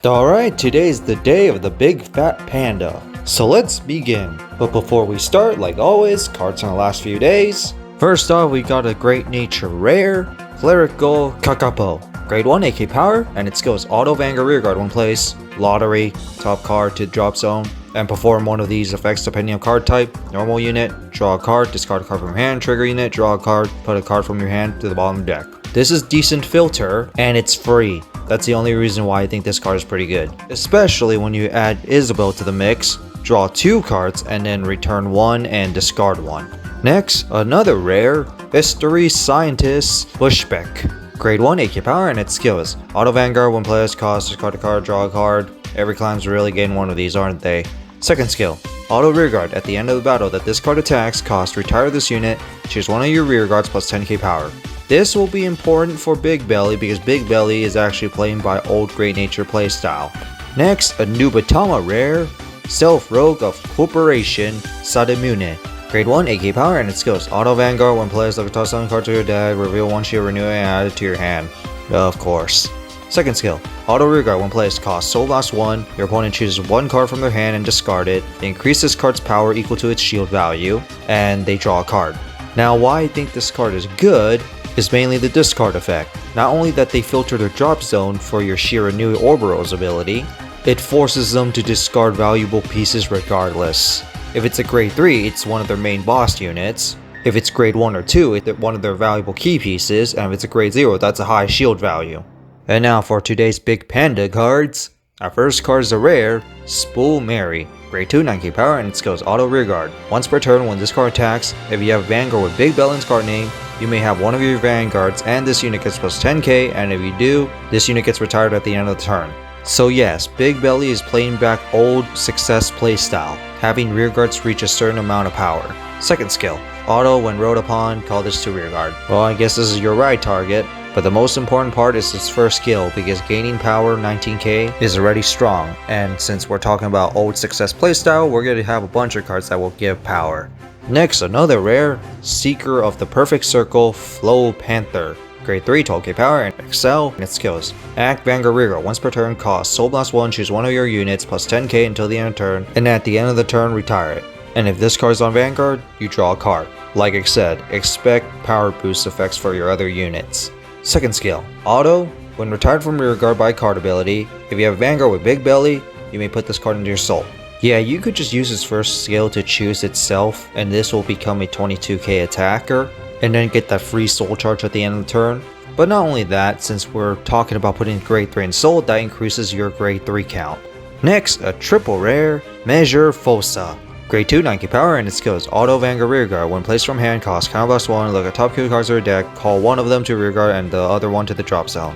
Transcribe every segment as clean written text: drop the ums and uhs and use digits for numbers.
Alright, today's the day of the big fat panda. So let's begin. But before we start, like always, cards from the last few days. First off, we got a Great Nature Rare, Clerical Kakapo. Grade 1 AK Power, and its skills Auto Vanguard Rearguard when placed, Lottery, top card to drop zone, and perform one of these effects depending on card type. Normal unit, draw a card, discard a card from your hand. Trigger unit, draw a card, put a card from your hand to the bottom of the deck. This is decent filter, and it's free. That's the only reason why I think this card is pretty good. Especially when you add Isabel to the mix, draw 2 cards, and then return 1 and discard 1. Next, another rare, History Scientist Bushbeck. Grade 1 AK Power, and its skills Auto Vanguard when players cost, discard a card, draw a card. Every clan's really getting one of these, aren't they? Second skill, Auto Rearguard. At the end of the battle that this card attacks, cost, retire this unit, choose one of your rearguards plus 10k power. This will be important for Bigbelly because Bigbelly is actually playing by old Great Nature playstyle. Next, a Nubatama rare, Self Rogue of Corporation Sadamune. Grade 1 AK Power, and its skills Auto Vanguard when players look a toss down card to your deck, reveal one shield, renew it, and add it to your hand. Of course. Second skill, Auto Rearguard when players cost Soul Blast 1, your opponent chooses 1 card from their hand and discard it. They increase this card's power equal to its shield value, and they draw a card. Now why I think this card is good is mainly the discard effect. Not only that they filter their drop zone for your Shiranui Orbital's ability, it forces them to discard valuable pieces regardless. If it's a grade 3, it's one of their main boss units. If it's grade 1 or 2, it's one of their valuable key pieces, and if it's a grade 0, that's a high shield value. And now for today's Big Panda cards. Our first card is a rare, Spool Mary. Grade 2 9k power, and its skills Auto Rearguard. Once per turn when this card attacks, if you have Vanguard with Bigbelly's card name, you may have one of your Vanguards and this unit gets plus 10k, and if you do, this unit gets retired at the end of the turn. So yes, Bigbelly is playing back old success playstyle, having rearguards reach a certain amount of power. Second skill, Auto when rode upon, call this to rearguard. Well, I guess this is your right target, but the most important part is its first skill because gaining power 19k is already strong, and since we're talking about old success playstyle, we're going to have a bunch of cards that will give power. Next, another rare, Seeker of the Perfect Circle, Flow Panther. Grade 3 12k power, and excel in its skills. Act Vanguard Rearguard once per turn, cost Soul Blast 1, choose one of your units plus 10k until the end of the turn, and at the end of the turn retire it. And if this card is on Vanguard, you draw a card. Like I said, expect power boost effects for your other units. Second skill, Auto, when retired from rearguard by card ability, if you have Vanguard with Bigbelly, you may put this card into your soul. Yeah, you could just use its first skill to choose itself, and this will become a 22k attacker, and then get that free soul charge at the end of the turn. But not only that, since we're talking about putting grade 3 in soul, that increases your grade 3 count. Next, a triple rare, Measure Fossa. Grade 2 9k power, and its skills Auto Vanguard Rearguard. When placed from hand, cost Counterblast 1, look at top 2 cards of your deck, call one of them to rearguard and the other one to the drop zone.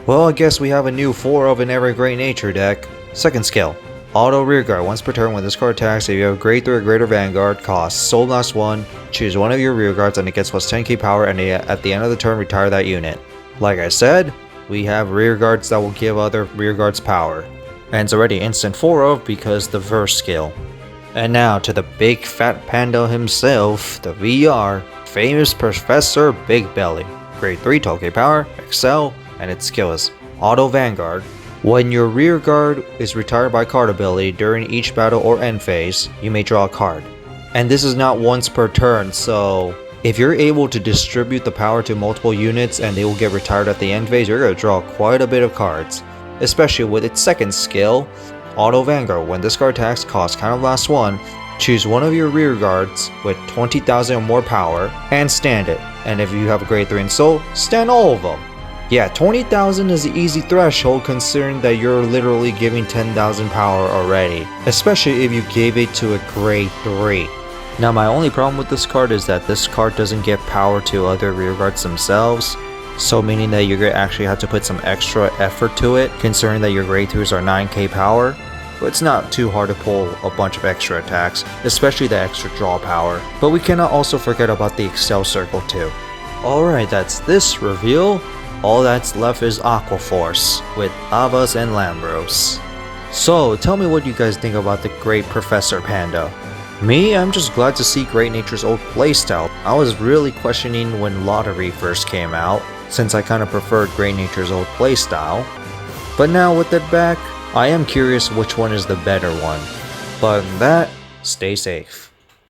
Well, I guess we have a new 4 of in every Great Nature deck. Second skill, Auto Rearguard. Once per turn when this card attacks, if you have grade 3 or greater Vanguard, cost Soul Blast 1, choose one of your rearguards and it gets plus 10k power, and at the end of the turn retire that unit. Like I said, we have rearguards that will give other rearguards power. And it's already instant 4 of because the first skill. And now to the big fat panda himself, the VR, famous Professor Bigbelly. Grade 3 12k power, excel, and its skills Auto Vanguard. When your rearguard is retired by card ability during each battle or end phase, you may draw a card. And this is not once per turn, so if you're able to distribute the power to multiple units and they will get retired at the end phase, you're going to draw quite a bit of cards. Especially with its second skill, Auto Vanguard. When this card attacks, cost Counterblast 1, choose one of your rearguards with 20,000 or more power, and stand it. And if you have a grade 3 in soul, stand all of them. Yeah, 20,000 is the easy threshold considering that you're literally giving 10,000 power already, especially if you gave it to a grade 3. Now my only problem with this card is that this card doesn't give power to other rearguards themselves, so meaning that you're going to actually have to put some extra effort to it, considering that your grade 2s are 9k power. But it's not too hard to pull a bunch of extra attacks, especially the extra draw power. But we cannot also forget about the Excel Circle too. Alright, that's this reveal. All that's left is Aqua Force, with Avas and Lambros. So, tell me what you guys think about the great Professor Panda. Me, I'm just glad to see Great Nature's old playstyle. I was really questioning when Lottery first came out, since I kinda preferred Great Nature's old playstyle. But now with it back, I am curious which one is the better one. But other than that, stay safe.